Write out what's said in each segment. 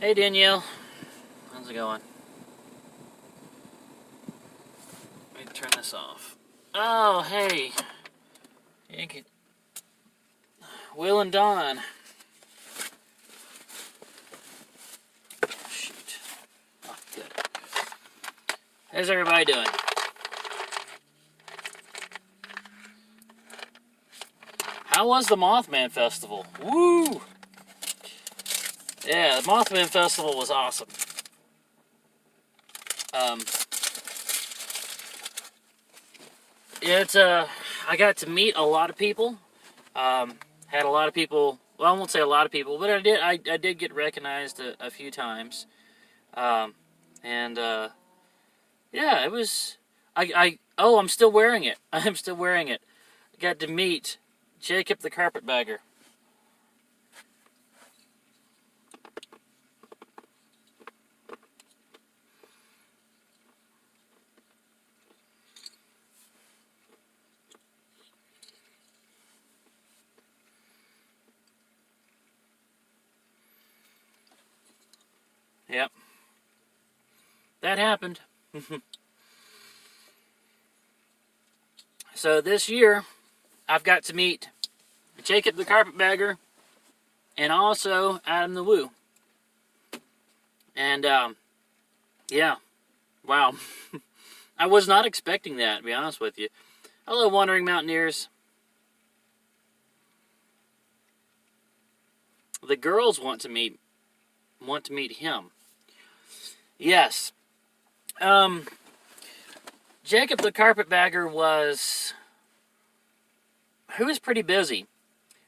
Hey Danielle, how's it going? Let me turn this off. Oh, hey, Yankee. Will and Don. Shoot. Oh, good. How's everybody doing? How was the Mothman Festival? Woo! Yeah, the Mothman Festival was awesome. It's I got to meet a lot of people. Had a lot of people. Well, I won't say a lot of people, but I did get recognized a few times. And yeah, it was. Oh, I'm still wearing it. I'm still wearing it. I got to meet Jacob the Carpetbagger. Yep, that happened. So this year, I've got to meet Jacob the Carpetbagger and also Adam the Woo. And yeah, wow. I was not expecting that, to be honest with you. Hello, Wandering Mountaineers. The girls want to meet him. Yes. Jacob the Carpetbagger was pretty busy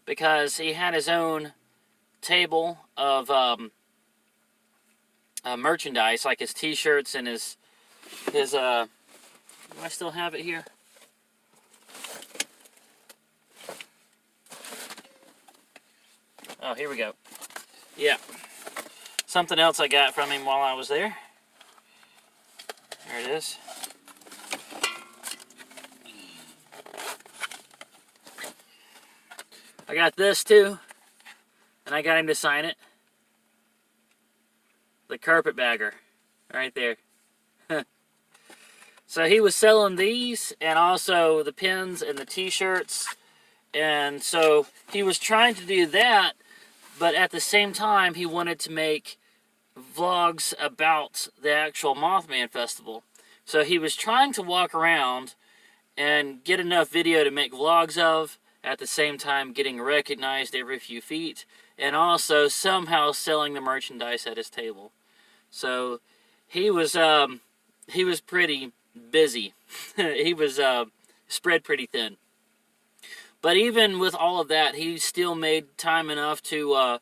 because he had his own table of merchandise, like his T-shirts and his do I still have it here? Oh, here we go. Yeah. Something else I got from him while I was there. There it is. I got this too, and I got him to sign it. The Carpetbagger, right there. So he was selling these, and also the pins and the T-shirts, and so he was trying to do that, but at the same time he wanted to make vlogs about the actual Mothman Festival. So he was trying to walk around and get enough video to make vlogs of, at the same time getting recognized every few feet, and also somehow selling the merchandise at his table. So he was pretty busy. He was spread pretty thin. But even with all of that, he still made time enough to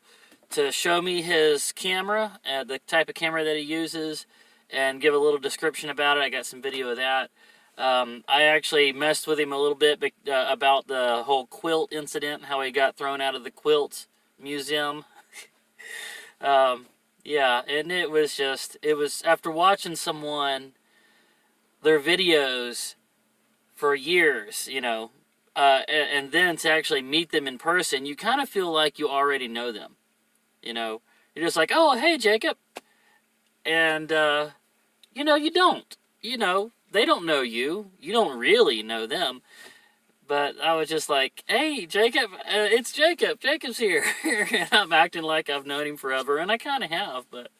show me his camera, the type of camera that he uses, and give a little description about it. I got some video of that. I actually messed with him a little bit about the whole quilt incident, how he got thrown out of the quilt museum. Yeah, and it was after watching their videos for years, and then to actually meet them in person, you kind of feel like you already know them. You're just like, oh, hey, Jacob. And, you don't. They don't know you. You don't really know them. But I was just like, hey, Jacob, it's Jacob. Jacob's here. And I'm acting like I've known him forever, and I kind of have, but,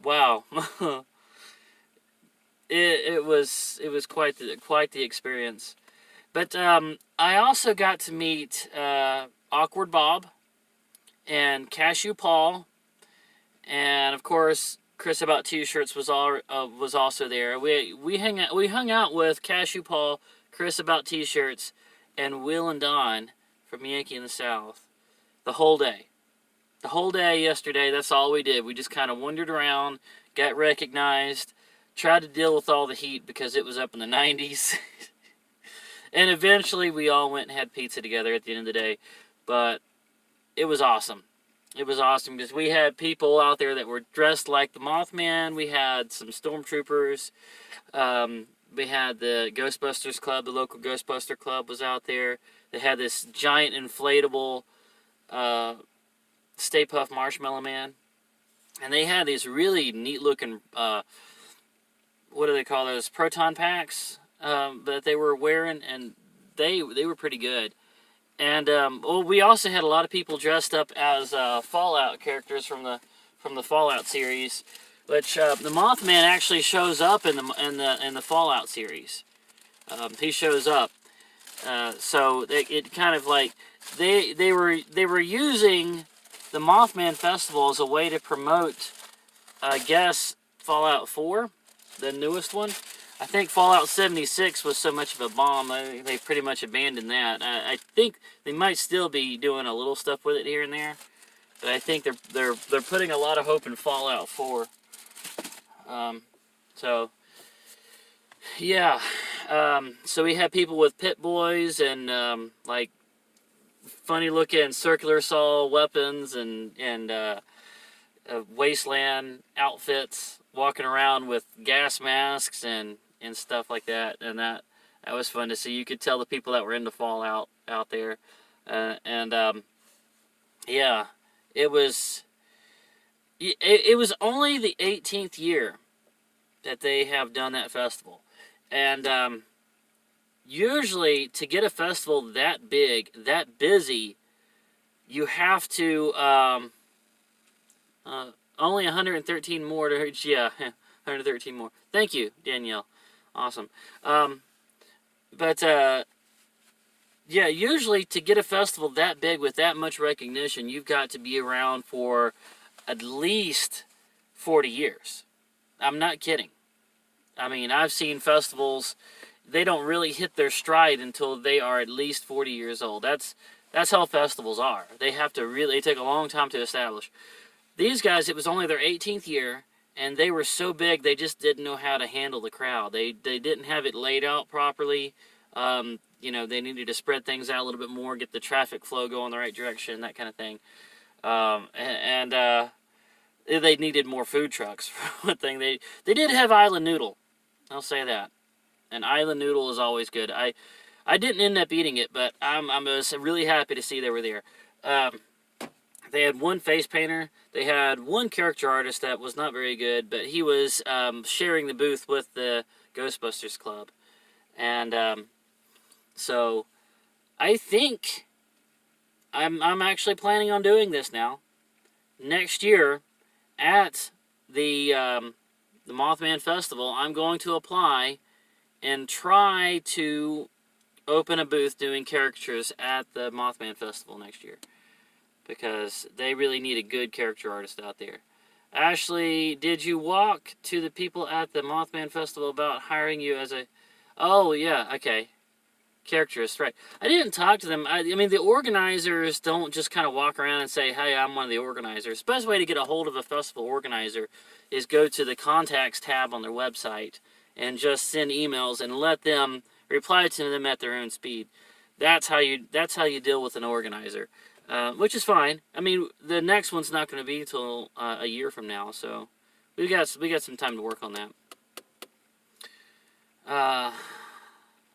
wow. It was quite the experience. But I also got to meet Awkward Bob and Cashew Paul, and of course Chris About T-shirts was also there. We hung out with Cashew Paul, Chris About T-shirts, and Will and Don from Yankee in the South the whole day. The whole day yesterday, that's all we did. We just kind of wandered around, got recognized, tried to deal with all the heat because it was up in the 90s. And eventually we all went and had pizza together at the end of the day. But it was awesome. It was awesome because we had people out there that were dressed like the Mothman. We had some stormtroopers. We had the Ghostbusters Club, the local Ghostbuster Club was out there. They had this giant inflatable Stay Puft Marshmallow Man. And they had these really neat looking, what do they call those, proton packs that they were wearing, and they were pretty good. And well, we also had a lot of people dressed up as Fallout characters from the Fallout series, which the Mothman actually shows up in the Fallout series. He shows up, so it kind of like they were using the Mothman Festival as a way to promote, I guess, Fallout 4, the newest one. I think Fallout 76 was so much of a bomb, they pretty much abandoned that. I think they might still be doing a little stuff with it here and there, but I think they're putting a lot of hope in Fallout 4. So yeah, so we had people with pit boys and like funny looking circular saw weapons and wasteland outfits, walking around with gas masks and stuff like that, and that was fun to see. You could tell the people that were into Fallout out there, yeah, it was only the 18th year that they have done that festival, and usually to get a festival that big, that busy, you have to only 113 more to reach. Yeah, 113 more. Thank you, Danielle. Awesome. But yeah, usually to get a festival that big with that much recognition, you've got to be around for at least 40 years. I'm not kidding. I mean, I've seen festivals, they don't really hit their stride until they are at least 40 years old. That's how festivals are. They take a long time to establish. These guys, it was only their 18th year, and they were so big they just didn't know how to handle the crowd. They didn't have it laid out properly. You know, they needed to spread things out a little bit more, get the traffic flow going the right direction, that kind of thing. They needed more food trucks, for one thing. They did have Island Noodle. I'll say that. And Island Noodle is always good. I didn't end up eating it, but I was really happy to see they were there. They had one face painter. They had one character artist that was not very good, but he was sharing the booth with the Ghostbusters Club. And so I think I'm actually planning on doing this now. Next year at the Mothman Festival, I'm going to apply and try to open a booth doing caricatures at the Mothman Festival next year, because they really need a good character artist out there. Ashley, did you walk to the people at the Mothman Festival about hiring you as a... Oh, yeah, okay. Characterist, right. I didn't talk to them. I mean, the organizers don't just kind of walk around and say, hey, I'm one of the organizers. The best way to get a hold of a festival organizer is go to the contacts tab on their website and just send emails and let them reply to them at their own speed. That's how you deal with an organizer, which is fine. I mean, the next one's not going to be until a year from now, so we got some time to work on that.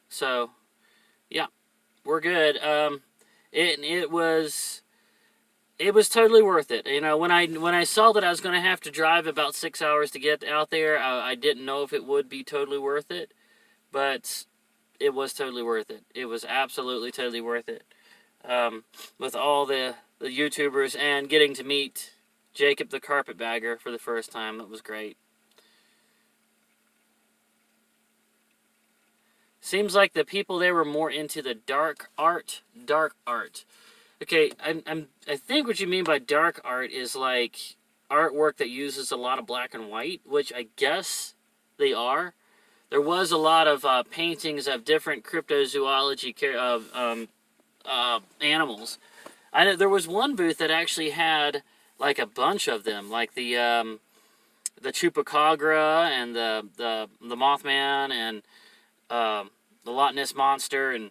So yeah, we're good. It was totally worth it. You know, when I saw that I was going to have to drive about 6 hours to get out there, I didn't know if it would be totally worth it, but it was totally worth it. It was absolutely totally worth it. With all the YouTubers and getting to meet Jacob the Carpetbagger for the first time, that was great. Seems like the people there were more into the dark art. Okay, I think what you mean by dark art is like artwork that uses a lot of black and white, which I guess they are. There was a lot of paintings of different cryptozoology animals. I know there was one booth that actually had like a bunch of them, like the Chupacabra and the Mothman and the Loch Ness Monster and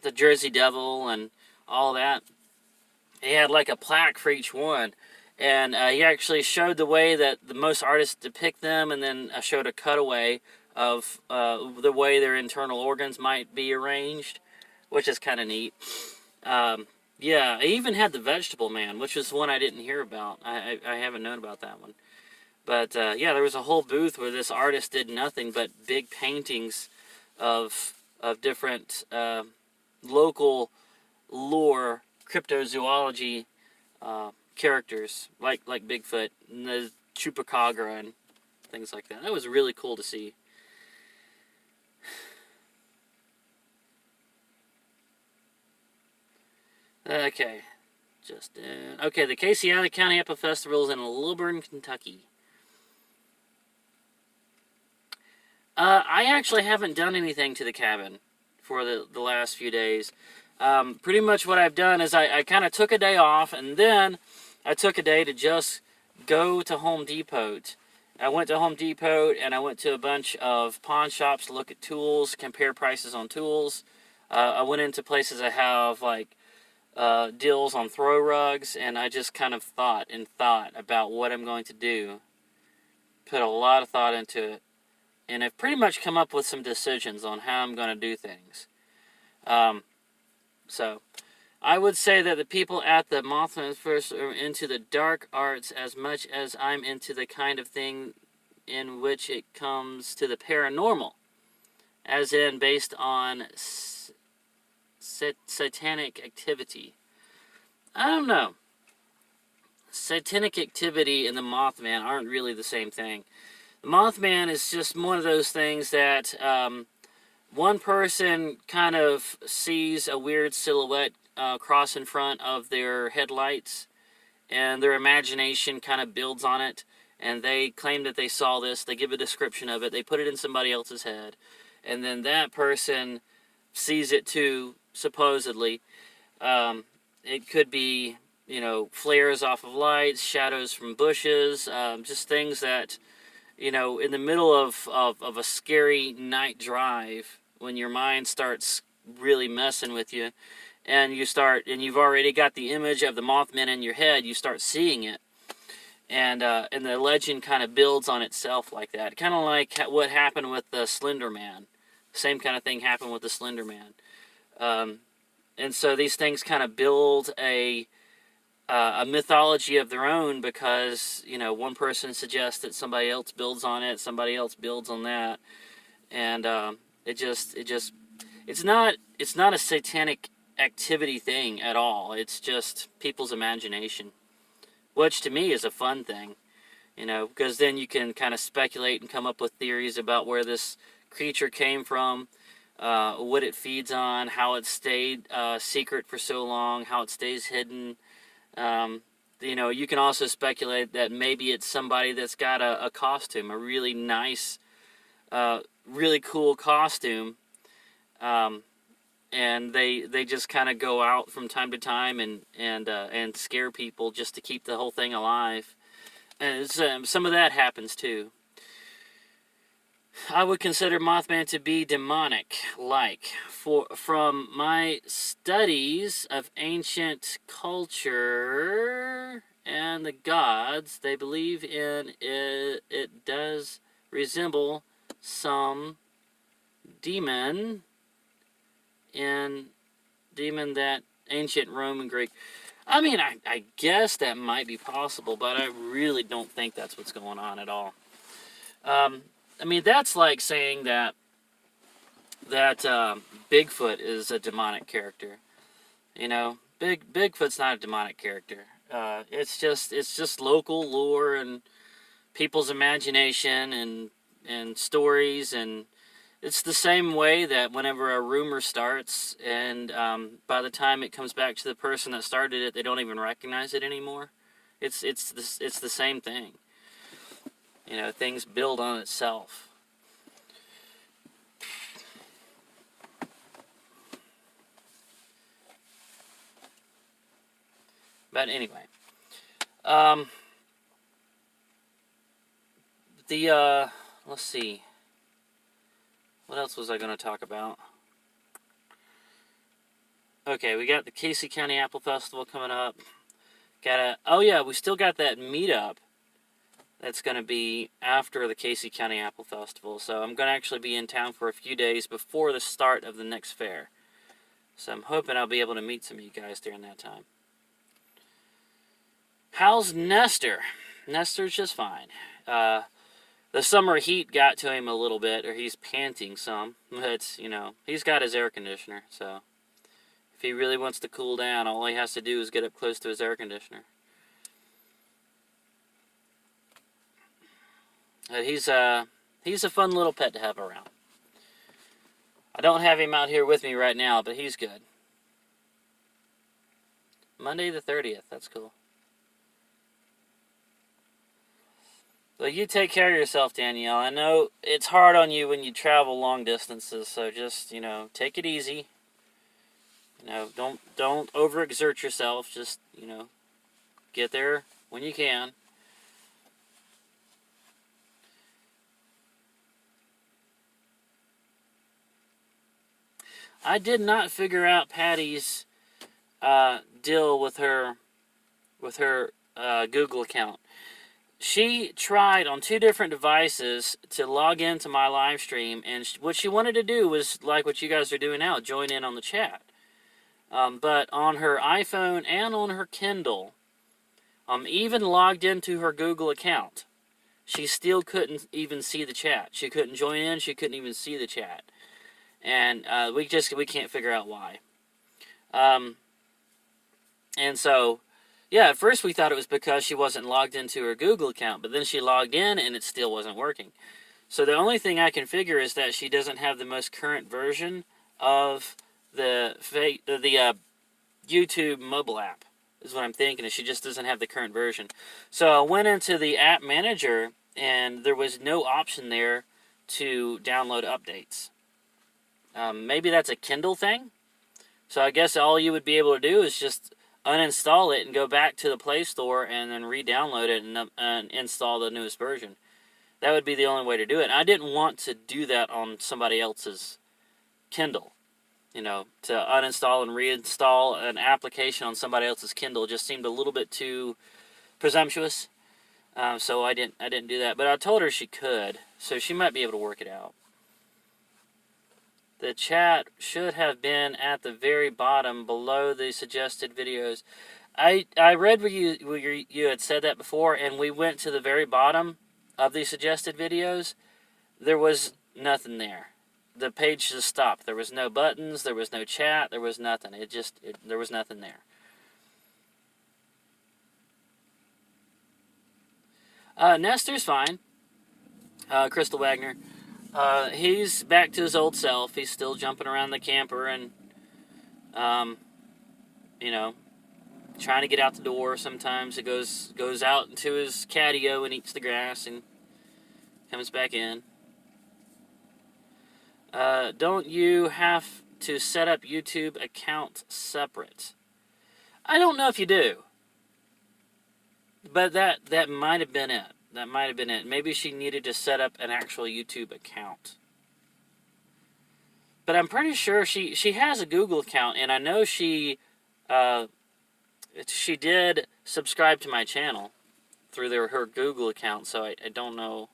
the Jersey Devil and all that. He had like a plaque for each one, and he actually showed the way that the most artists depict them, and then showed a cutaway of the way their internal organs might be arranged, which is kind of neat. Yeah, I even had the Vegetable Man, which is one I didn't hear about. I haven't known about that one. But yeah, there was a whole booth where this artist did nothing but big paintings of different local lore cryptozoology characters, like Bigfoot and the Chupacabra and things like that. That was really cool to see. Okay, okay. The Casey County Apple Festival is in Lilburn, Kentucky. I actually haven't done anything to the cabin for the last few days. Pretty much what I've done is I kind of took a day off, and then I took a day to just go to Home Depot. I went to Home Depot, and I went to a bunch of pawn shops to look at tools, compare prices on tools. I went into places that have, like, deals on throw rugs, and I just kind of thought about what I'm going to do. Put a lot of thought into it. And I've pretty much come up with some decisions on how I'm going to do things. So, I would say that the people at the Mothman First are into the dark arts as much as I'm into the kind of thing in which it comes to the paranormal, as in based on satanic activity. I don't know. Satanic activity and the Mothman aren't really the same thing. The Mothman is just one of those things that one person kind of sees a weird silhouette cross in front of their headlights, and their imagination kind of builds on it, and they claim that they saw this, they give a description of it, they put it in somebody else's head, and then that person sees it too, supposedly. It could be, flares off of lights, shadows from bushes, just things that, in the middle of a scary night drive, when your mind starts really messing with you, and you've already got the image of the Mothman in your head, you start seeing it, and the legend kind of builds on itself like that, kind of like what happened with the Slender Man. Same kind of thing happened with the Slender Man, and so these things kind of build a mythology of their own, because one person suggests that somebody else builds on it, somebody else builds on that, and it's not a satanic activity thing at all. It's just people's imagination, which to me is a fun thing, because then you can kind of speculate and come up with theories about where this creature came from, what it feeds on, how it stayed secret for so long, how it stays hidden. You can also speculate that maybe it's somebody that's got a costume, a really nice, really cool costume, and they just kind of go out from time to time and scare people just to keep the whole thing alive. And some of that happens too. I would consider Mothman to be demonic-like. From my studies of ancient culture and the gods they believe in, it does resemble some demon that ancient Roman Greek. I mean, I guess that might be possible, but I really don't think that's what's going on at all. I mean, that's like saying that Bigfoot is a demonic character. Bigfoot's not a demonic character. It's just local lore and people's imagination and stories, and it's the same way that whenever a rumor starts, and by the time it comes back to the person that started it, they don't even recognize it anymore. It's the same thing. Things build on itself. But anyway, let's see. What else was I going to talk about? Okay, we got the Casey County Apple Festival coming up. Oh yeah, we still got that meetup that's going to be after the Casey County Apple Festival. So I'm going to actually be in town for a few days before the start of the next fair. So I'm hoping I'll be able to meet some of you guys during that time. How's Nestor? Nestor's just fine. The summer heat got to him a little bit, or he's panting some. But, you know, he's got his air conditioner, so if he really wants to cool down, all he has to do is get up close to his air conditioner. But he's a fun little pet to have around. I don't have him out here with me right now, but he's good. Monday the 30th, that's cool. Well, you take care of yourself, Danielle. I know it's hard on you when you travel long distances, so just, you know, take it easy. You know, don't overexert yourself. Just, you know, get there when you can. I did not figure out Patty's deal with her Google account. She tried on 2 different devices to log into my live stream, and what she wanted to do was like what you guys are doing now, join in on the chat. But on her iPhone and on her Kindle, even logged into her Google account, she still couldn't even see the chat. She couldn't join in. She couldn't even see the chat, and we can't figure out why. And so, yeah, at first we thought it was because she wasn't logged into her Google account, but then she logged in and it still wasn't working. So the only thing I can figure is that she doesn't have the most current version of the YouTube mobile app, is what I'm thinking, is she just doesn't have the current version. So I went into the app manager, and there was no option there to download updates. Maybe that's a Kindle thing. So I guess all you would be able to do is just uninstall it and go back to the Play Store and then re-download it and install the newest version. That would be the only way to do it. And I didn't want to do that on somebody else's Kindle. You know, to uninstall and reinstall an application on somebody else's Kindle just seemed a little bit too presumptuous. So I didn't do that. But I told her she could, so she might be able to work it out. The chat should have been at the very bottom below the suggested videos. I read where you had said that before, and we went to the very bottom of the suggested videos. There was nothing there. The page just stopped. There was no buttons. There was no chat. There was nothing. There was nothing there. Nestor's fine. Crystal Wagner. He's back to his old self. He's still jumping around the camper and, you know, trying to get out the door. Sometimes he goes out into his catio and eats the grass and comes back in. Don't you have to set up YouTube account separate? I don't know if you do. But that might have been it. That might have been it. Maybe she needed to set up an actual YouTube account. But I'm pretty sure she has a Google account, and I know she did subscribe to my channel through her Google account, so I don't know.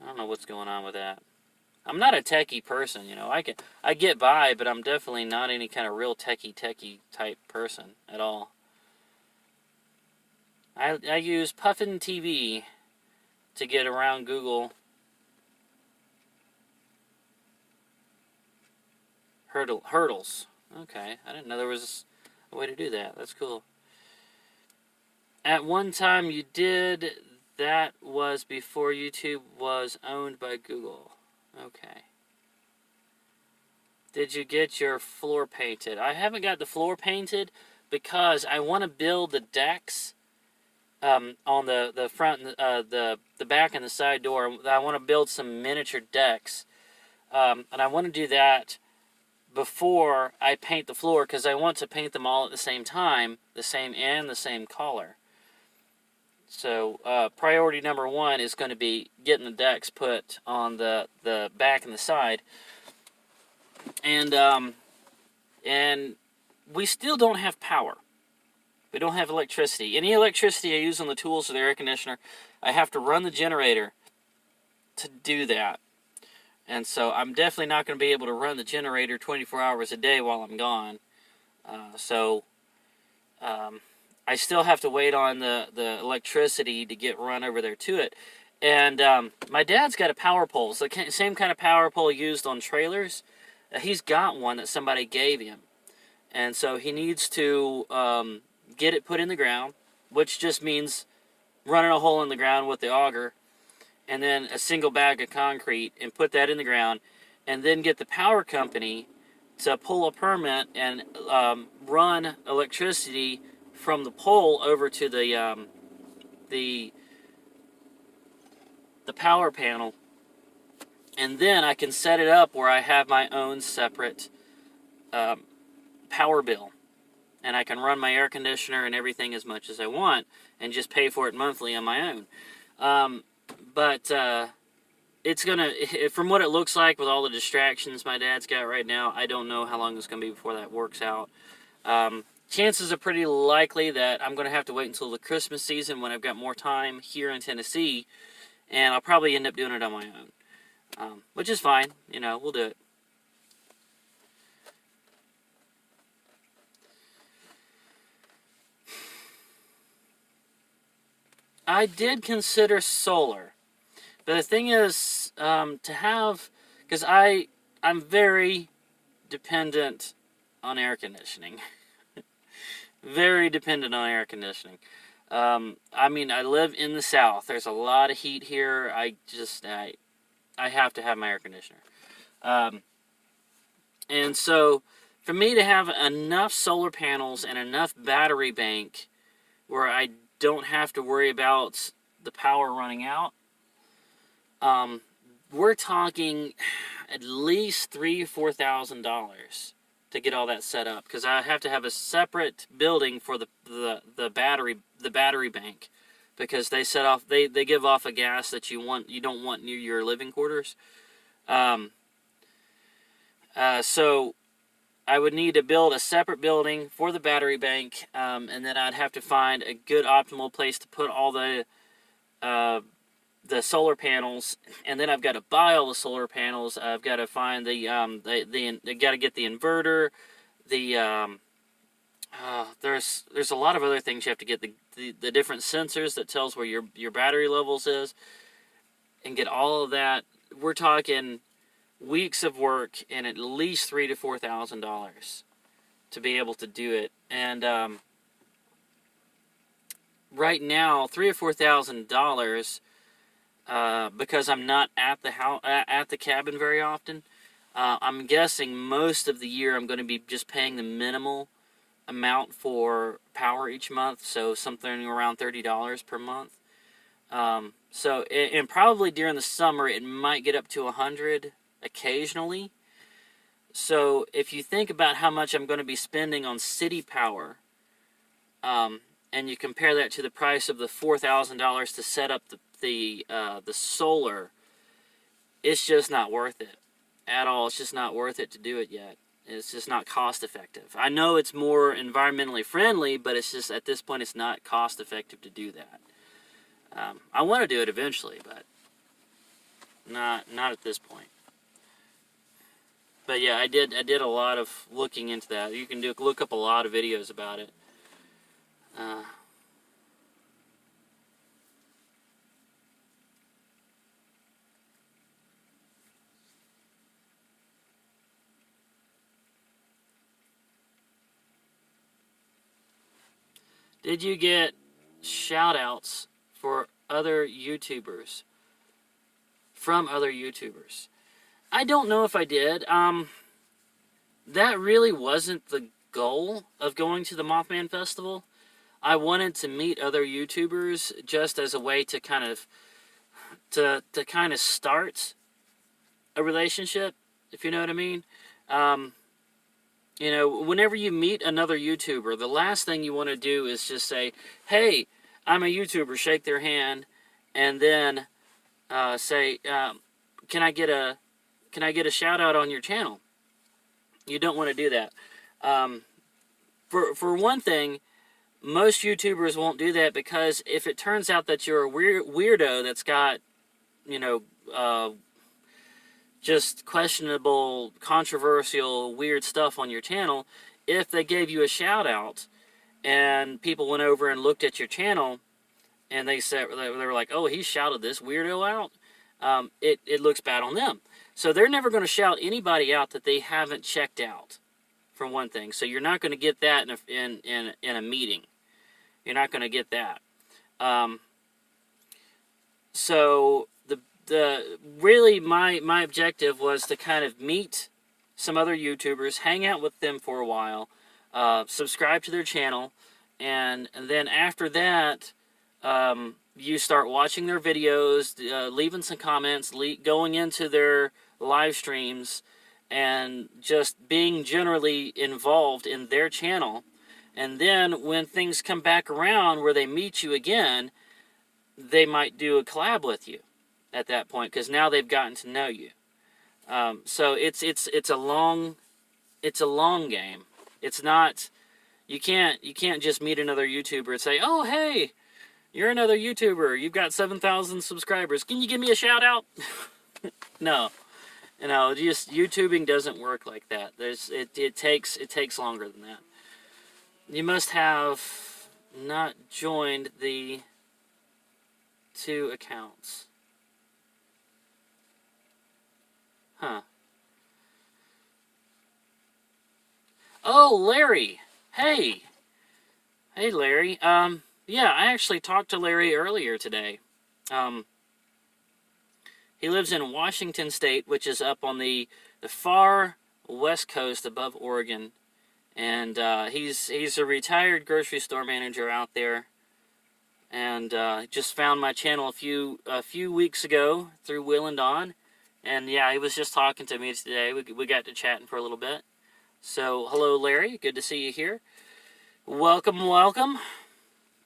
I don't know what's going on with that. I'm not a techie person, you know. I get by, but I'm definitely not any kind of real techie type person at all. I use Puffin TV to get around Google. Hurdles. Okay, I didn't know there was a way to do that. That's cool. At one time you did. That was before YouTube was owned by Google. Okay. Did you get your floor painted? I haven't got the floor painted because I want to build the decks on the front, the back and the side door. I want to build some miniature decks, and I want to do that before I paint the floor because I want to paint them all at the same time, the same color. So priority number 1 is going to be getting the decks put on the back and the side, and we still don't have power. We don't have electricity. Any electricity I use on the tools or the air conditioner, I have to run the generator to do that. And so I'm definitely not going to be able to run the generator 24 hours a day while I'm gone. So I still have to wait on the electricity to get run over there to it. And my dad's got a power pole. It's the same kind of power pole used on trailers. He's got one that somebody gave him. And so he needs to get it put in the ground, which just means running a hole in the ground with the auger, and then a single bag of concrete, and put that in the ground, and then get the power company to pull a permit and run electricity from the pole over to the power panel, and then I can set it up where I have my own separate power bill, and I can run my air conditioner and everything as much as I want, and just pay for it monthly on my own. But it's gonna, from what it looks like with all the distractions my dad's got right now, I don't know how long it's gonna be before that works out. Chances are pretty likely that I'm gonna have to wait until the Christmas season when I've got more time here in Tennessee, and I'll probably end up doing it on my own, which is fine. You know, we'll do it. I did consider solar, but the thing is, to have, because I'm very dependent on air conditioning. Very dependent on air conditioning. I mean, I live in the South. There's a lot of heat here. I have to have my air conditioner. And so, for me to have enough solar panels and enough battery bank where I don't have to worry about the power running out, we're talking at least $3,000-$4,000 to get all that set up, because I have to have a separate building for the battery bank, because they give off a gas that you don't want near your living quarters. So I would need to build a separate building for the battery bank, and then I'd have to find a good optimal place to put all the solar panels, and then I've got to buy all the solar panels. I've got to find they got to get the inverter. There's a lot of other things you have to get, the different sensors that tells where your battery levels is, and get all of that. We're talking weeks of work and at least $3,000 to $4,000 to be able to do it. And right now, $3,000 or $4,000. Because I'm not at the cabin very often, I'm guessing most of the year I'm going to be just paying the minimal amount for power each month, so something around $30 per month. So, and probably during the summer it might get up to $100 occasionally. So if you think about how much I'm going to be spending on city power, and you compare that to the price of the $4,000 to set up the solar, it's just not worth it at all. It's just not worth it to do it yet. It's just not cost effective. I know it's more environmentally friendly, but it's just, at this point, it's not cost effective to do that. I want to do it eventually, but not at this point. But yeah, I did a lot of looking into that. You can look up a lot of videos about it. Did you get shout-outs for other YouTubers? From other YouTubers? I don't know if I did. That really wasn't the goal of going to the Mothman Festival. I wanted to meet other YouTubers just as a way to kind of start a relationship, if you know what I mean. You know, whenever you meet another YouTuber, the last thing you want to do is just say, "Hey, I'm a YouTuber," shake their hand, and then say, "Can I get a shout out on your channel?" You don't want to do that. For one thing, most YouTubers won't do that, because if it turns out that you're a weirdo that's got, you know, just questionable, controversial, weird stuff on your channel, if they gave you a shout out and people went over and looked at your channel and they were like, oh, he shouted this weirdo out, it looks bad on them. So they're never going to shout anybody out that they haven't checked out, for one thing. So you're not going to get that in a meeting. You're not going to get that. So the really my objective was to kind of meet some other YouTubers, hang out with them for a while, subscribe to their channel, and then after that, you start watching their videos, leaving some comments, going into their live streams, and just being generally involved in their channel. And then when things come back around where they meet you again, they might do a collab with you at that point, because now they've gotten to know you. So it's a long game. It's not, you can't just meet another YouTuber and say, oh hey, you're another YouTuber, you've got 7,000 subscribers, can you give me a shout out? No, just YouTubing doesn't work like that. It takes longer than that. You must have not joined the 2 accounts. Huh. Oh, Larry. Hey. Hey, Larry. Yeah, I actually talked to Larry earlier today. He lives in Washington State, which is up on the far west coast above Oregon. And he's a retired grocery store manager out there. And just found my channel a few weeks ago through Will and Don. And yeah, he was just talking to me today. We got to chatting for a little bit. So, hello Larry, good to see you here. Welcome, welcome.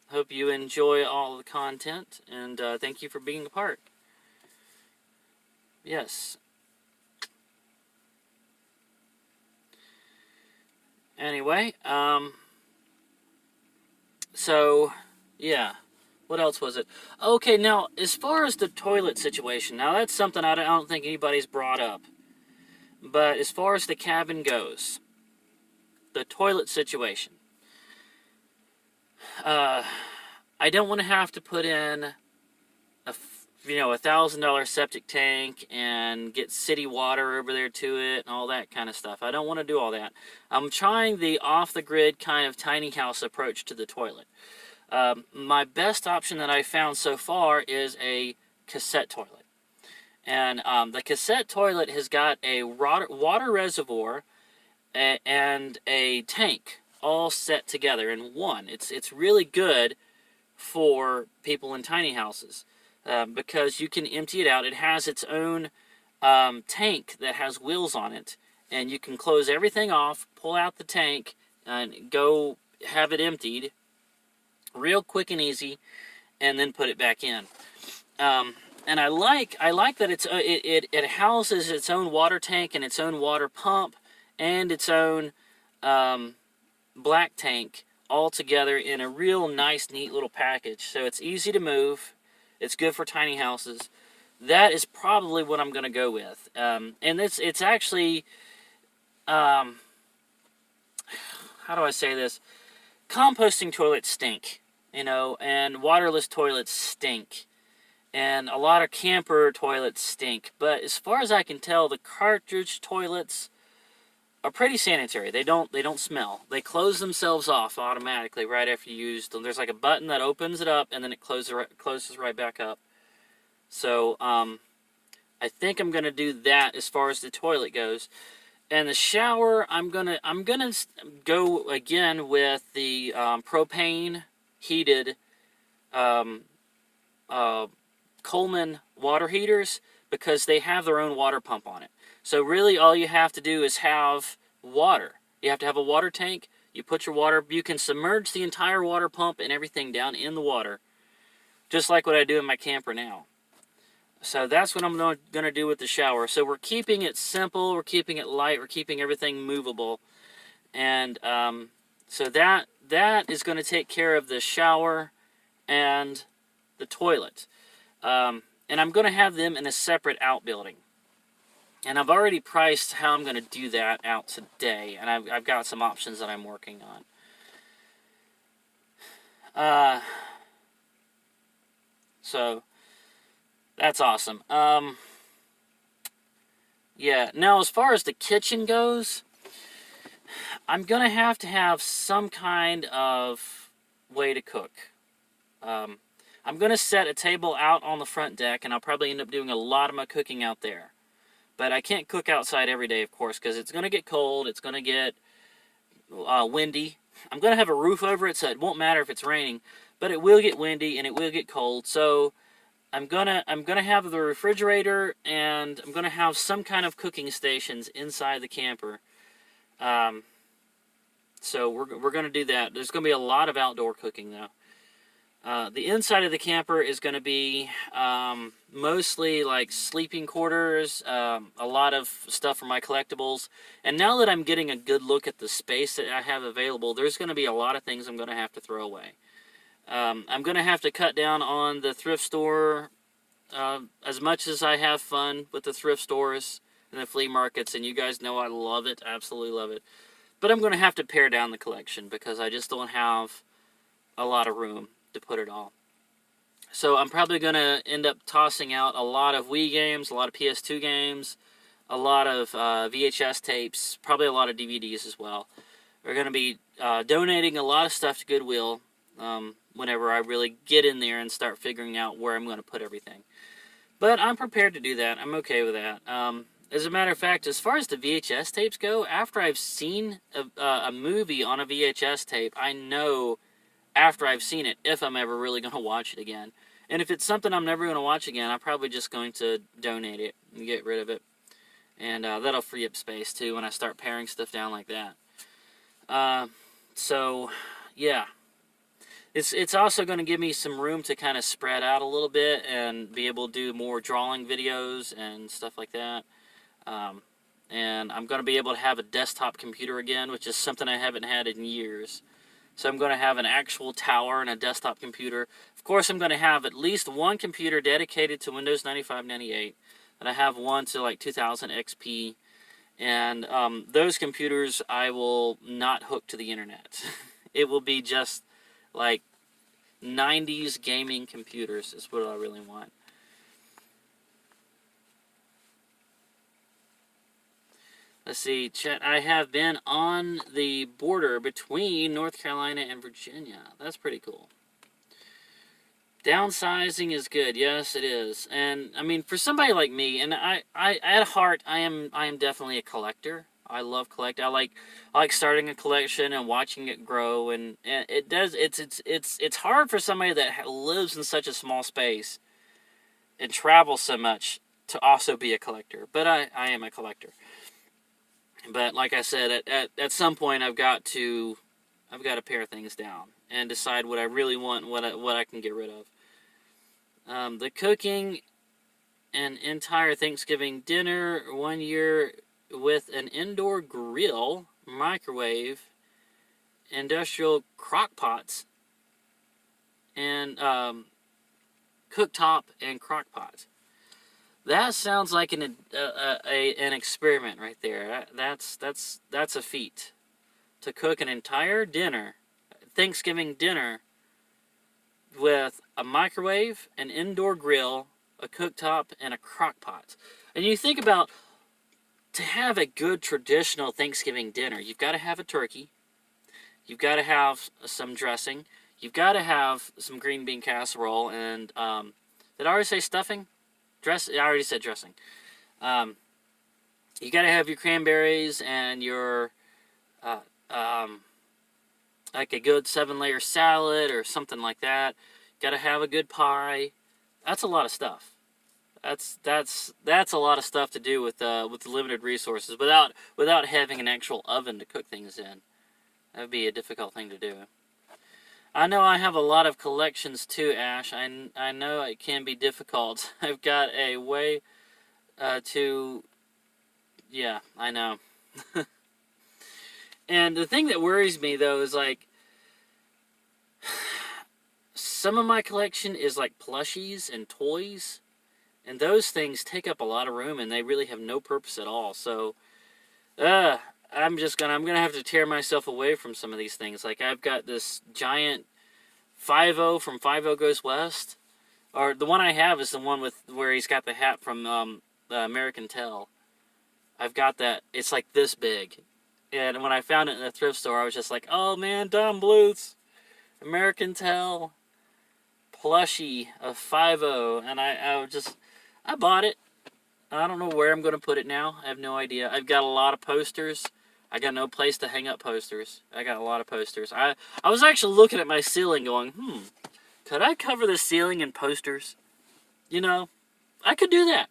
Hope you enjoy all the content, and thank you for being a part. Yes. Anyway, so, yeah. What else was it? Okay, now, as far as the toilet situation, now that's something I don't think anybody's brought up. But as far as the cabin goes, the toilet situation, I don't want to have to put in a $1,000 septic tank and get city water over there to it and all that kind of stuff. I don't want to do all that. I'm trying the off-the-grid kind of tiny house approach to the toilet. My best option that I found so far is a cassette toilet. And the cassette toilet has got a water reservoir and a tank all set together in one. It's really good for people in tiny houses because you can empty it out. It has its own tank that has wheels on it, and you can close everything off, pull out the tank, and go have it emptied real quick and easy, and then put it back in. And I like that it houses its own water tank and its own water pump and its own black tank all together in a real nice, neat little package. So it's easy to move. It's good for tiny houses. That is probably what I'm going to go with. And it's actually, how do I say this? Composting toilets stink, and waterless toilets stink. And a lot of camper toilets stink. But as far as I can tell, the cartridge toilets are pretty sanitary. They don't smell. They close themselves off automatically right after you use them. There's like a button that opens it up and then it closes right back up. So I think I'm gonna do that as far as the toilet goes. And the shower, I'm gonna go again with the propane heated Coleman water heaters, because they have their own water pump on it. So really all you have to do is have water. You have to have a water tank. You put your water, you can submerge the entire water pump and everything down in the water, just like what I do in my camper now. So that's what I'm going to do with the shower. So we're keeping it simple, we're keeping it light, we're keeping everything movable. And so that is going to take care of the shower and the toilet. And I'm going to have them in a separate outbuilding. And I've already priced how I'm going to do that out today. And I've got some options that I'm working on. So, that's awesome. Yeah, now as far as the kitchen goes, I'm going to have some kind of way to cook. I'm going to set a table out on the front deck, and I'll probably end up doing a lot of my cooking out there. But I can't cook outside every day, of course, because it's going to get cold, it's going to get windy. I'm going to have a roof over it, so it won't matter if it's raining, but it will get windy and it will get cold. So I'm gonna have the refrigerator, and I'm gonna have some kind of cooking stations inside the camper. So we're gonna do that. There's gonna be a lot of outdoor cooking though. The inside of the camper is going to be mostly like sleeping quarters, a lot of stuff for my collectibles. And now that I'm getting a good look at the space that I have available, there's going to be a lot of things I'm going to have to throw away. I'm going to have to cut down on the thrift store as much as I have fun with the thrift stores and the flea markets. And you guys know I love it, absolutely love it. But I'm going to have to pare down the collection because I just don't have a lot of room to put it all. So I'm probably going to end up tossing out a lot of Wii games, a lot of PS2 games, a lot of VHS tapes, probably a lot of DVDs as well. We're going to be donating a lot of stuff to Goodwill whenever I really get in there and start figuring out where I'm going to put everything. But I'm prepared to do that. I'm okay with that. As a matter of fact, as far as the VHS tapes go, after I've seen a movie on a VHS tape, I know after I've seen it if I'm ever really going to watch it again. And if it's something I'm never going to watch again, I'm probably just going to donate it and get rid of it. And that'll free up space too when I start paring stuff down like that. So, yeah. It's also going to give me some room to kind of spread out a little bit and be able to do more drawing videos and stuff like that. And I'm going to be able to have a desktop computer again, which is something I haven't had in years. So I'm going to have an actual tower and a desktop computer. Of course, I'm going to have at least one computer dedicated to Windows 95, 98. And I have one to like 2000 XP. And those computers I will not hook to the internet. It will be just like 90s gaming computers is what I really want. Let's see, chat, I have been on the border between North Carolina and Virginia. That's pretty cool. Downsizing is good. Yes, it is. And, I mean, for somebody like me, and I at heart, I am definitely a collector. I love collecting. I like starting a collection and watching it grow, and it's hard for somebody that lives in such a small space and travels so much to also be a collector. But I am a collector. But like I said, at some point I've got to pare things down and decide what I really want and what I can get rid of. The cooking an entire Thanksgiving dinner 1 year with an indoor grill, microwave, industrial crock pots, and cooktop and crock pots. That sounds like an experiment right there. That's a feat. To cook an entire dinner, Thanksgiving dinner, with a microwave, an indoor grill, a cooktop, and a crock pot. And you think about, to have a good traditional Thanksgiving dinner, you've got to have a turkey, you've got to have some dressing, you've got to have some green bean casserole, and did I already say stuffing? I already said dressing. You got to have your cranberries and your like a good 7-layer salad or something like that. Got to have a good pie. That's a lot of stuff. That's a lot of stuff to do with limited resources without having an actual oven to cook things in. That would be a difficult thing to do. I know I have a lot of collections too, Ash. I know it can be difficult. I've got a way yeah, I know. And the thing that worries me, though, is like, some of my collection is like plushies and toys, And those things take up a lot of room, and they really have no purpose at all. So, I'm gonna have to tear myself away from some of these things. Like, I've got this giant 5-0 from 5-0 Goes West. Or the one I have is the one with where he's got the hat from the American Tell. I've got that. It's like this big. And when I found it in the thrift store, I was just like, oh man, Don Bluth's American Tell plushie of 5-0. And I bought it. I don't know where I'm going to put it now. I have no idea. I've got a lot of posters. I got no place to hang up posters. I got a lot of posters. I was actually looking at my ceiling going, could I cover the ceiling in posters? You know, I could do that.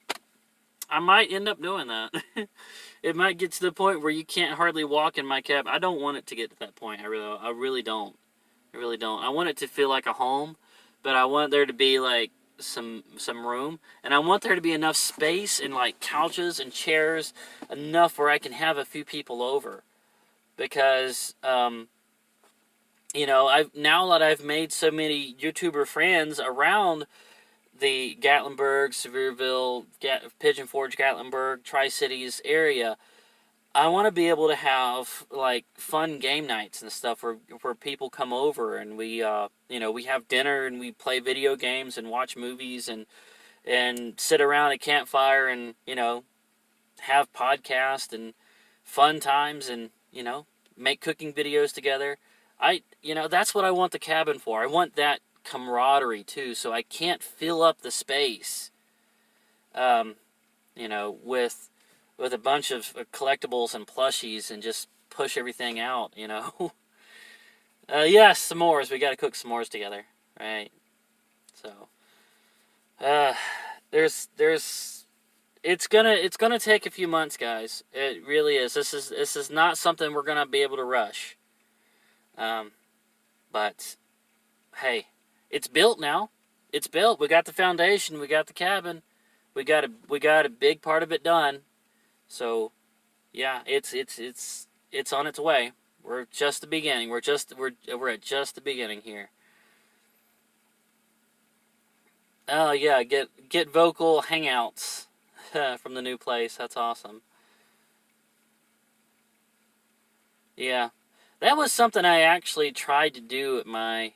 I might end up doing that. It might get to the point where you can't hardly walk in my cabin. I don't want it to get to that point. I really don't. I really don't. I want it to feel like a home, but I want there to be like some room, and I want there to be enough space and like couches and chairs, enough where I can have a few people over, because you know, now that I've made so many YouTuber friends around the Gatlinburg, Sevierville, Pigeon Forge, Gatlinburg, Tri-Cities area, I want to be able to have like fun game nights and stuff where people come over and we you know, we have dinner and we play video games and watch movies and sit around a campfire and, you know, have podcasts and fun times and, you know, make cooking videos together. You know, that's what I want the cabin for. I want that camaraderie too, so I can't fill up the space, you know, with a bunch of collectibles and plushies and just push everything out, you know. Yes, s'mores. We got to cook s'mores together, right? So, it's gonna take a few months, guys. It really is. This is not something we're gonna be able to rush. But hey, it's built now. It's built. We got the foundation. We got the cabin. We got a big part of it done. So, yeah, it's on its way. We're just the beginning. We're at just the beginning here. Oh yeah, get vocal hangouts from the new place. That's awesome. Yeah. That was something I actually tried to do at my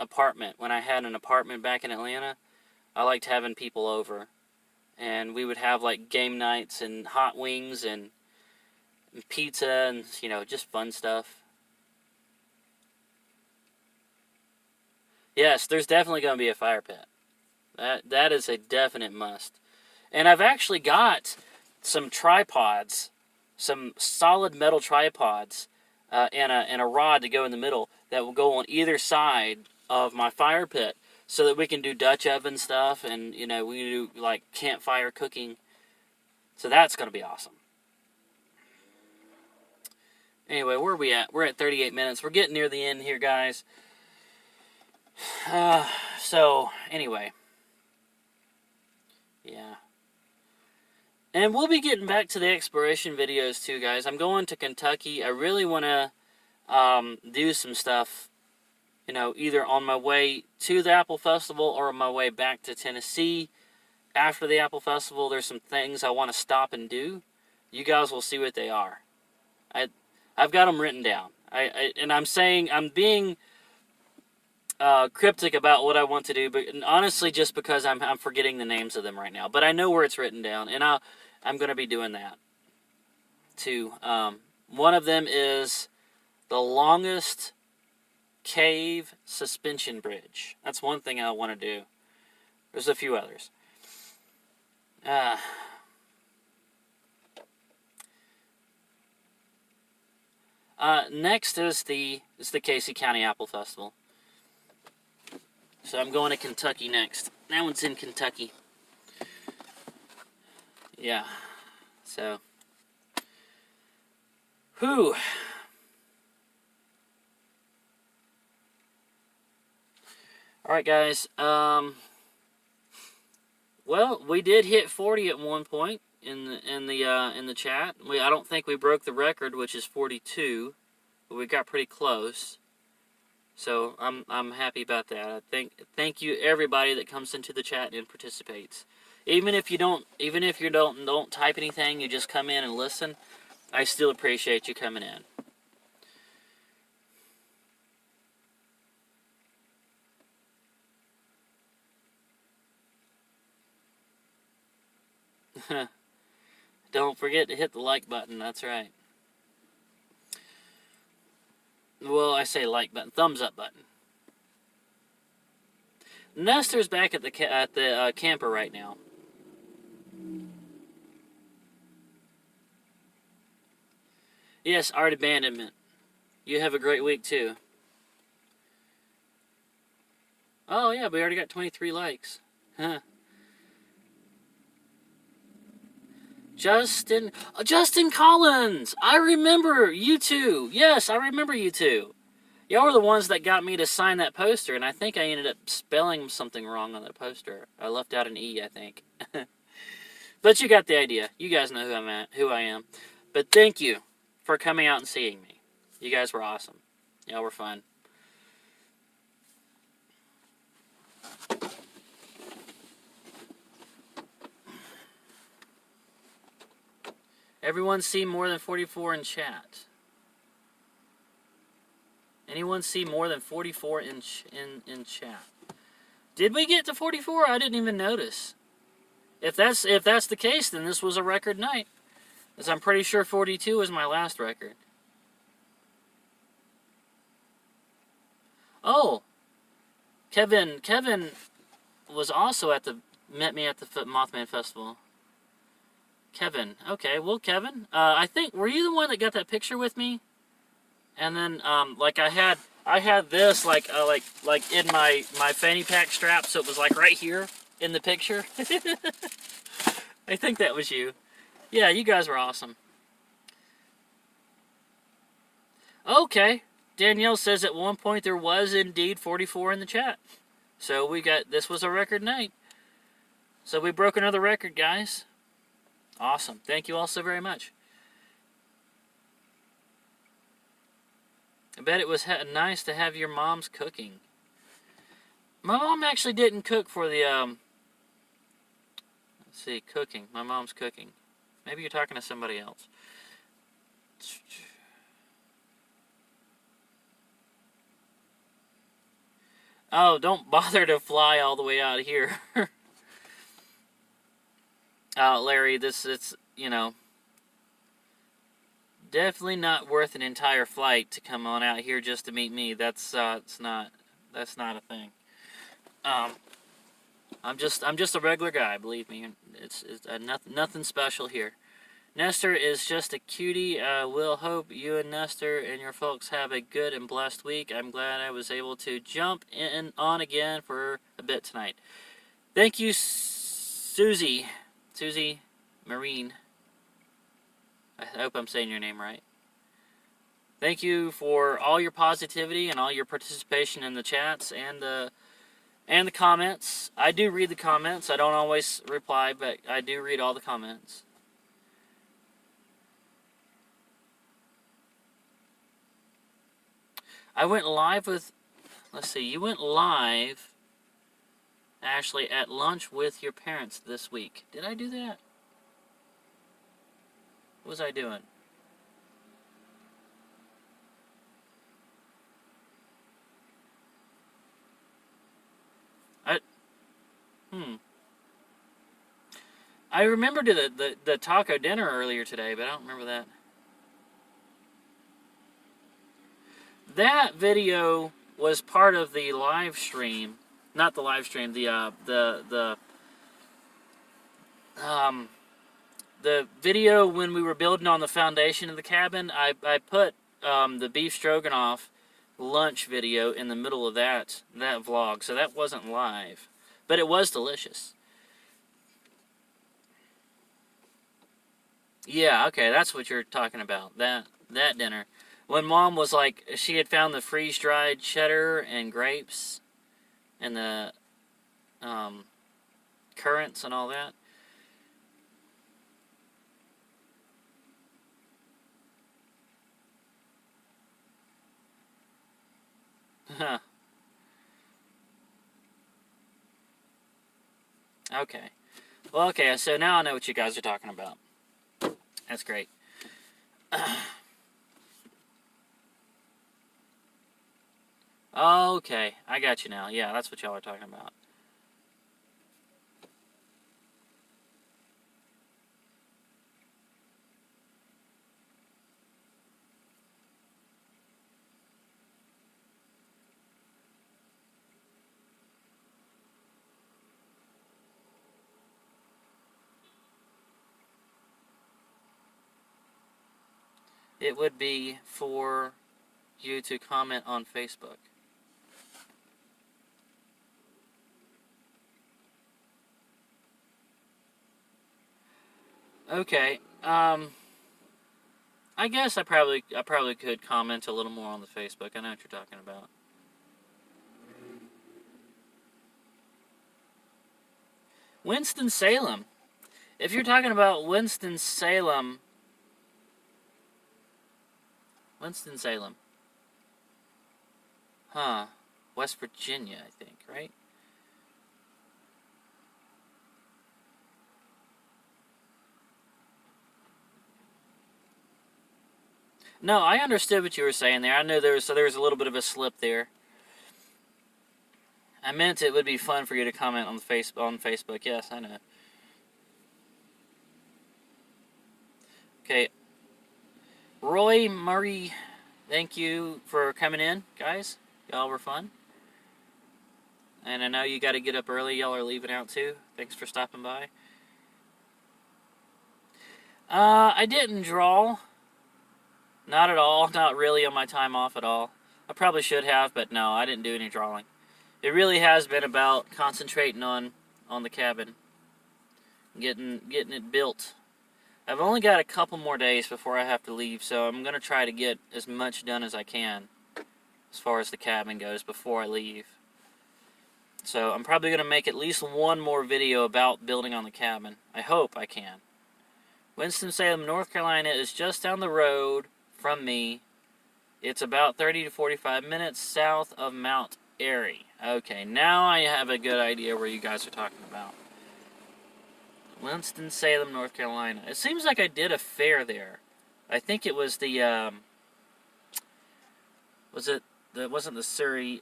apartment. When I had an apartment back in Atlanta, I liked having people over. And we would have like game nights and hot wings and pizza and, you know, just fun stuff. Yes, there's definitely going to be a fire pit. That is a definite must. And I've actually got some tripods, some solid metal tripods, and a rod to go in the middle that will go on either side of my fire pit, so that we can do Dutch oven stuff and, you know, we can do like campfire cooking. So that's going to be awesome. Anyway, where are we at? We're at 38 minutes. We're getting near the end here, guys. So, anyway. Yeah. And we'll be getting back to the exploration videos too, guys. I'm going to Kentucky. I really want to do some stuff, you know, either on my way to the Apple Festival or on my way back to Tennessee. After the Apple Festival, there's some things I want to stop and do. You guys will see what they are. I've got them written down. And I'm being cryptic about what I want to do, but honestly, just because I'm forgetting the names of them right now. But I know where it's written down, and I'm going to be doing that too. One of them is the longest cave suspension bridge. That's one thing I want to do. There's a few others. Next is the Casey County Apple Festival. So I'm going to Kentucky next. That one's in Kentucky. Yeah. So. Whew. Alright, guys. Well, we did hit 40 at one point in the chat. I don't think we broke the record, which is 42, but we got pretty close. So I'm happy about that. Thank you everybody that comes into the chat and participates. Even if you don't type anything, you just come in and listen. I still appreciate you coming in. Don't forget to hit the like button. That's right. Well, I say like button, thumbs up button. Nestor's back at the camper right now. Yes, art abandonment. You have a great week too. Oh yeah, we already got 23 likes. Huh. Justin Collins! I remember you two. Yes, I remember you two. Y'all were the ones that got me to sign that poster, and I think I ended up spelling something wrong on that poster. I left out an E, I think. But you got the idea. You guys know who I am. But thank you for coming out and seeing me. You guys were awesome. Y'all were fun. Everyone see more than 44 in chat? Anyone see more than 44 in chat? Did we get to 44? I didn't even notice. If that's the case, then this was a record night. Because I'm pretty sure 42 was my last record. Oh, Kevin was also met me at the Mothman Festival. Kevin, okay, well, Kevin, I think, were you the one that got that picture with me? And then, like, I had this, like in my fanny pack strap, so it was, like, right here in the picture. I think that was you. Yeah, you guys were awesome. Okay, Danielle says at one point there was indeed 44 in the chat. So this was a record night. So we broke another record, guys. Awesome. Thank you all so very much. I bet it was nice to have your mom's cooking. My mom actually didn't cook for the, let's see, cooking. My mom's cooking. Maybe you're talking to somebody else. Oh, don't bother to fly all the way out here. Larry, it's, definitely not worth an entire flight to come on out here just to meet me. That's not a thing. I'm just a regular guy, believe me. It's nothing special here. Nestor is just a cutie. We'll hope you and Nestor and your folks have a good and blessed week. I'm glad I was able to jump on again for a bit tonight. Thank you, Susie Marine. I hope I'm saying your name right. Thank you for all your positivity and all your participation in the chats and the comments. I do read the comments. I don't always reply, but I do read all the comments. I went live with, let's see, you went live, Ashley, at lunch with your parents this week. Did I do that? What was I doing? I remembered the taco dinner earlier today, but I don't remember that. That video was part of the live stream, not the live stream, the video when we were building on the foundation of the cabin. I put the beef stroganoff lunch video in the middle of that vlog, so that wasn't live, but it was delicious. Yeah, okay, that's what you're talking about. That dinner. When Mom was like, she had found the freeze-dried cheddar and grapes and the currants and all that. Huh. Okay. Well, okay, so now I know what you guys are talking about. That's great. Okay, I got you now. Yeah, that's what y'all are talking about. It would be for you to comment on Facebook. Okay. I guess I probably could comment a little more on the Facebook. I know what you're talking about. Winston-Salem. If you're talking about Winston-Salem, huh? West Virginia, I think, right? No, I understood what you were saying there. I knew there was a little bit of a slip there. I meant it would be fun for you to comment on Facebook. Yes, I know. Okay, Roy Murray, thank you for coming in, guys. Y'all were fun. And I know you got to get up early. Y'all are leaving out too. Thanks for stopping by. I didn't draw. Not at all. Not really on my time off at all. I probably should have, but no, I didn't do any drawing. It really has been about concentrating on the cabin, getting it built. I've only got a couple more days before I have to leave, so I'm gonna try to get as much done as I can as far as the cabin goes before I leave. So I'm probably gonna make at least one more video about building on the cabin. I hope I can. Winston-Salem, North Carolina is just down the road from me. It's about 30 to 45 minutes south of Mount Airy. Okay, now I have a good idea where you guys are talking about. Winston-Salem, North Carolina. It seems like I did a fair there. I think it was the, wasn't the Surrey,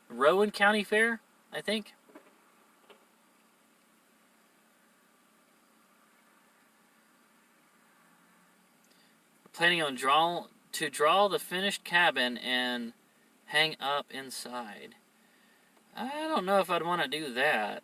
Rowan County Fair, I think. Planning on draw the finished cabin and hang up inside. I don't know if I'd want to do that.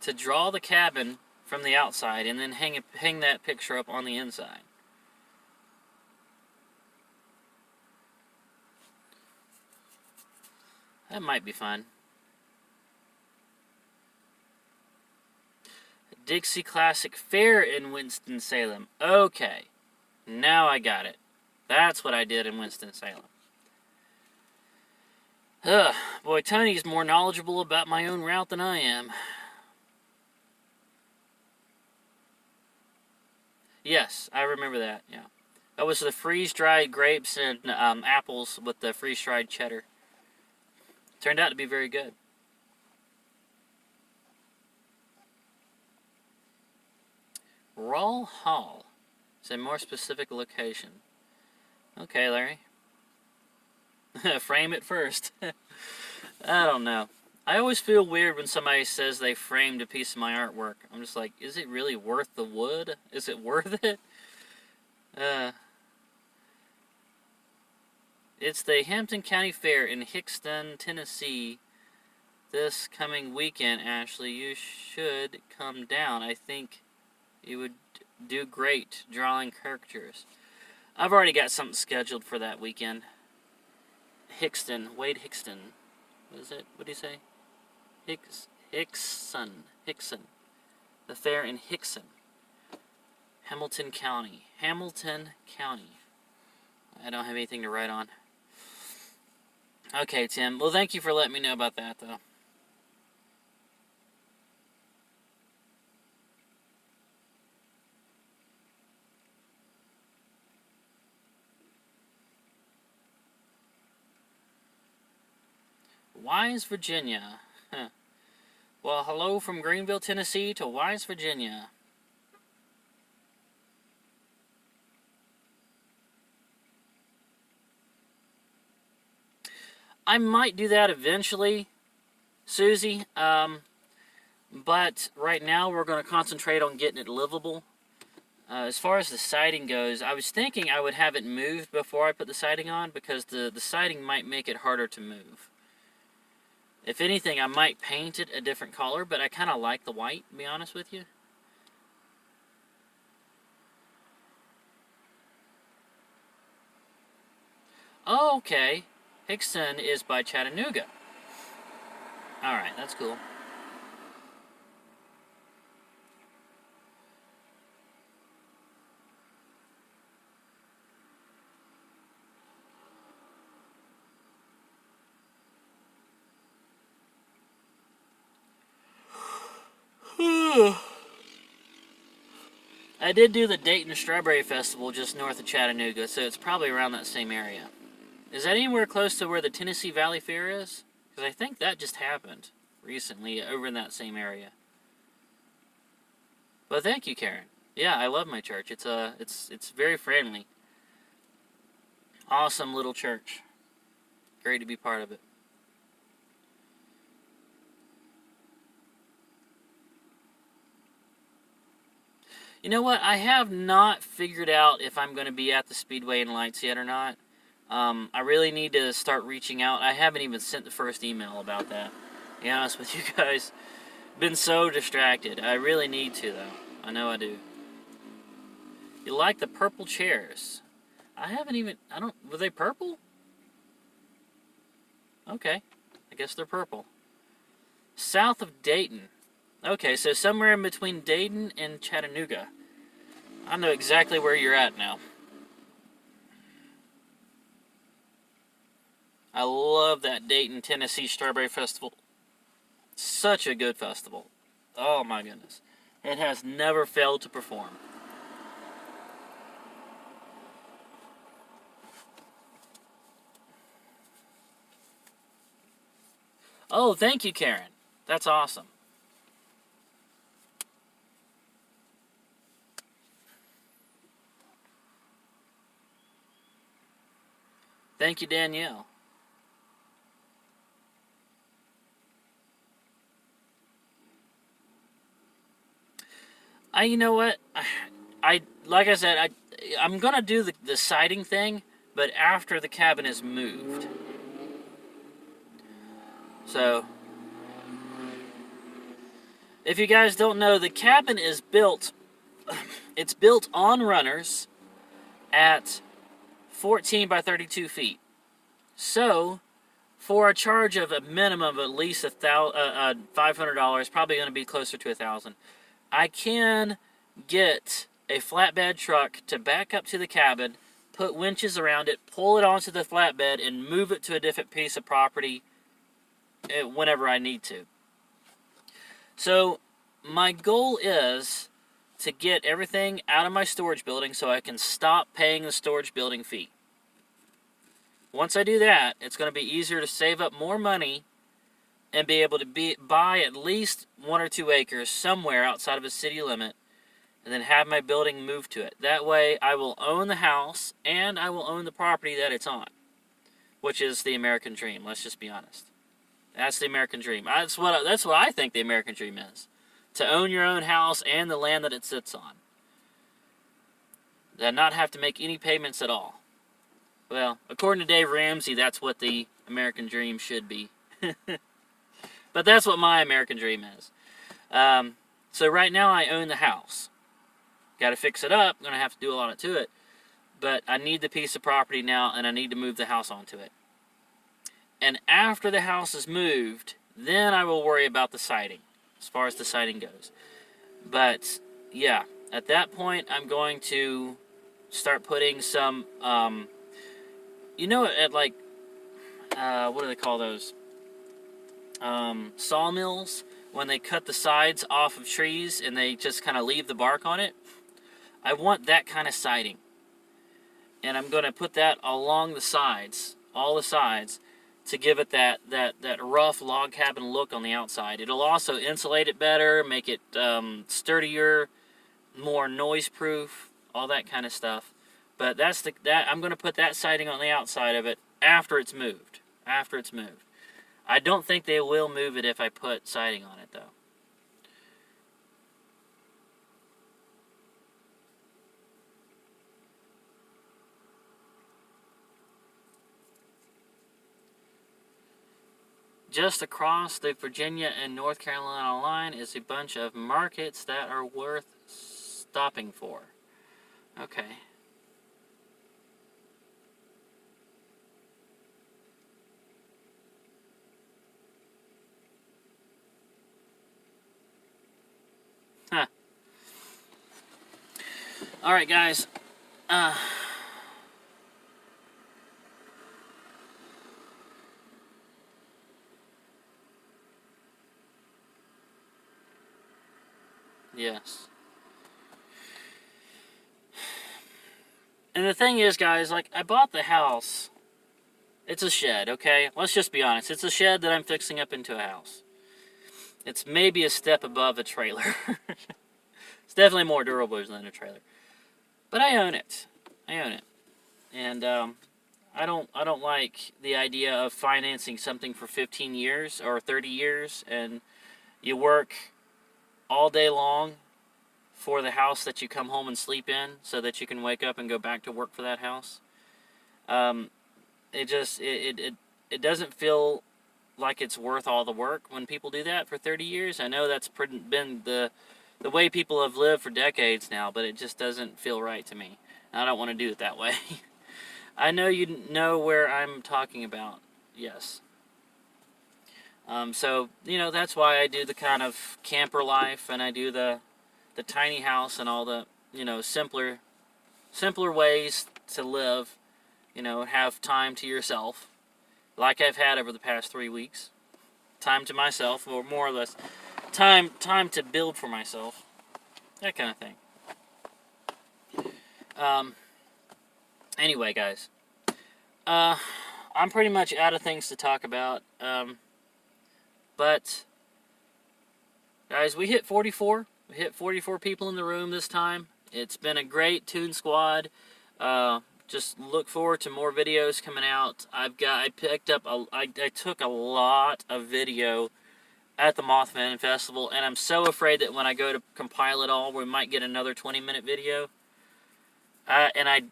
To draw the cabin from the outside and then hang that picture up on the inside. That might be fun. Dixie Classic Fair in Winston-Salem. Okay, now I got it. That's what I did in Winston-Salem. Boy, Tony's more knowledgeable about my own route than I am. Yes, I remember that, yeah. That was the freeze-dried grapes and apples with the freeze-dried cheddar. Turned out to be very good. Rawl Hall. It's a more specific location. Okay, Larry. Frame it first. I don't know. I always feel weird when somebody says they framed a piece of my artwork. I'm just like, is it really worth the wood? Is it worth it? It's the Hampton County Fair in Hickston, Tennessee. This coming weekend, Ashley, you should come down. I think you would do great drawing caricatures. I've already got something scheduled for that weekend. Hickston, Wade Hickston. What is it? What do you say? Hickson. The fair in Hickson. Hamilton County. I don't have anything to write on. Okay, Tim. Well, thank you for letting me know about that, though. Wise, Virginia. Huh. Well, hello from Greenville, Tennessee to Wise, Virginia. I might do that eventually, Susie. But right now we're going to concentrate on getting it livable. As far as the siding goes, I was thinking I would have it moved before I put the siding on, because the siding might make it harder to move. If anything, I might paint it a different color, but I kind of like the white, to be honest with you. Oh, okay. Hickson is by Chattanooga. Alright, that's cool. I did do the Dayton Strawberry Festival just north of Chattanooga, so it's probably around that same area. Is that anywhere close to where the Tennessee Valley Fair is? Because I think that just happened recently over in that same area. But thank you, Karen. Yeah, I love my church. It's very friendly. Awesome little church. Great to be part of it. You know what? I have not figured out if I'm going to be at the Speedway and Lights yet or not. I really need to start reaching out. I haven't even sent the first email about that. To be honest with you guys. Been so distracted. I really need to, though. I know I do. You like the purple chairs? Were they purple? Okay. I guess they're purple. South of Dayton. Okay, so somewhere in between Dayton and Chattanooga. I know exactly where you're at now. I love that Dayton, Tennessee Strawberry Festival. Such a good festival. Oh my goodness. It has never failed to perform. Oh, thank you, Karen. That's awesome. Thank you, Danielle. You know what? Like I said, I'm gonna do the siding thing, but after the cabin is moved. So, if you guys don't know, the cabin is built. It's built on runners at 14 by 32 feet. So, for a charge of a minimum of at least $500, probably going to be closer to $1,000, I can get a flatbed truck to back up to the cabin, put winches around it, pull it onto the flatbed, and move it to a different piece of property whenever I need to. So, my goal is to get everything out of my storage building so I can stop paying the storage building fee. Once I do that, it's going to be easier to save up more money and be able to buy at least 1 or 2 acres somewhere outside of a city limit, and then have my building moved to it. That way, I will own the house, and I will own the property that it's on, which is the American dream, let's just be honest. That's the American dream. That's what I think the American dream is. To own your own house and the land that it sits on. And not have to make any payments at all. Well, according to Dave Ramsey, that's what the American dream should be. But that's what my American dream is. So right now I own the house. Got to fix it up. I'm going to have to do a lot to it. But I need the piece of property now, and I need to move the house onto it. And after the house is moved, then I will worry about the siding, as far as the siding goes. But, yeah, at that point, I'm going to start putting some, at like, what do they call those? Sawmills, when they cut the sides off of trees and they just kind of leave the bark on it. I want that kind of siding. And I'm going to put that along the sides, all the sides, to give it that rough log cabin look on the outside. It'll also insulate it better, make it sturdier, more noise proof, all that kind of stuff. But that I'm going to put that siding on the outside of it after it's moved. After it's moved. I don't think they will move it if I put siding on it, though. Just across the Virginia and North Carolina line is a bunch of markets that are worth stopping for. Okay. Huh. Alright, guys. Yes. And the thing is, guys, like, I bought the house. It's a shed, okay? Let's just be honest. It's a shed that I'm fixing up into a house. It's maybe a step above a trailer. It's definitely more durable than a trailer. But I own it. I own it. And I don't like the idea of financing something for 15 years or 30 years, and you work all day long for the house that you come home and sleep in so that you can wake up and go back to work for that house. It doesn't feel like it's worth all the work when people do that for 30 years. I know that's been the way people have lived for decades now, but it just doesn't feel right to me. I don't want to do it that way. I know you know where I'm talking about. Yes. So, that's why I do the kind of camper life, and I do the tiny house and all the, simpler ways to live, have time to yourself, like I've had over the past 3 weeks. Time to myself, or more or less, time to build for myself, that kind of thing. Anyway, guys, I'm pretty much out of things to talk about, but, guys, we hit 44. We hit 44 people in the room this time. It's been a great Toon Squad. Just look forward to more videos coming out. I took a lot of video at the Mothman Festival, and I'm so afraid that when I go to compile it all, we might get another 20-minute video. And I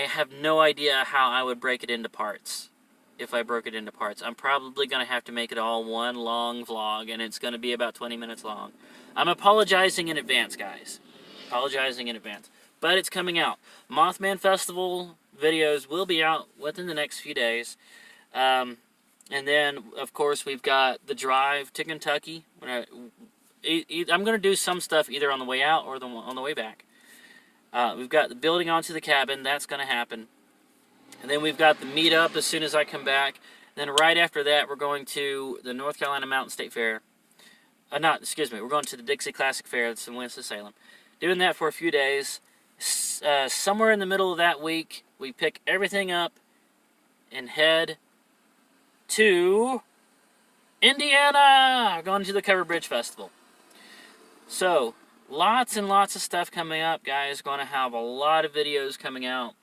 have no idea how I would break it into parts. If I broke it into parts, I'm probably going to have to make it all one long vlog, and it's going to be about 20 minutes long. I'm apologizing in advance, guys. Apologizing in advance. But it's coming out. Mothman Festival videos will be out within the next few days. And then, of course, we've got the drive to Kentucky. I'm going to do some stuff either on the way out or on the way back. We've got the building onto the cabin. That's going to happen. And then we've got the meetup as soon as I come back. Then right after that, we're going to the North Carolina Mountain State Fair. We're going to the Dixie Classic Fair that's in Winston-Salem. Doing that for a few days. Somewhere in the middle of that week, we pick everything up and head to Indiana. We're going to the Covered Bridge Festival. So, lots and lots of stuff coming up, guys. Going to have a lot of videos coming out.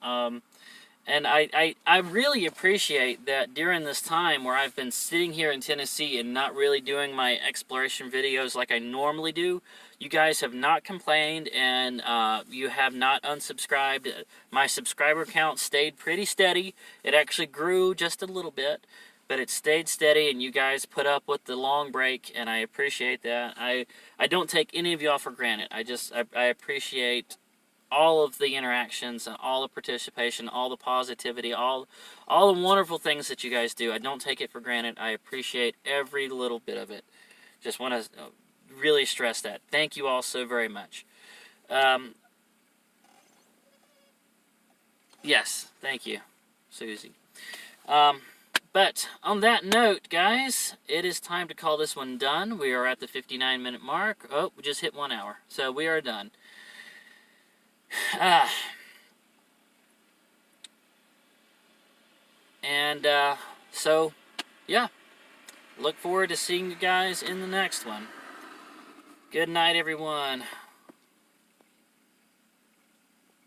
And I really appreciate that during this time where I've been sitting here in Tennessee and not really doing my exploration videos like I normally do, you guys have not complained, and you have not unsubscribed. My subscriber count stayed pretty steady. It actually grew just a little bit, but it stayed steady, and you guys put up with the long break, and I appreciate that. I don't take any of y'all for granted. I appreciate all of the interactions and all the participation, all the positivity, all the wonderful things that you guys do. I don't take it for granted. I appreciate every little bit of it. Just want to really stress that. Thank you all so very much. Yes, thank you, Susie. But on that note, guys, it is time to call this one done. We are at the 59-minute mark. Oh, we just hit 1 hour. So we are done. So yeah, look forward to seeing you guys in the next one. Good night, everyone.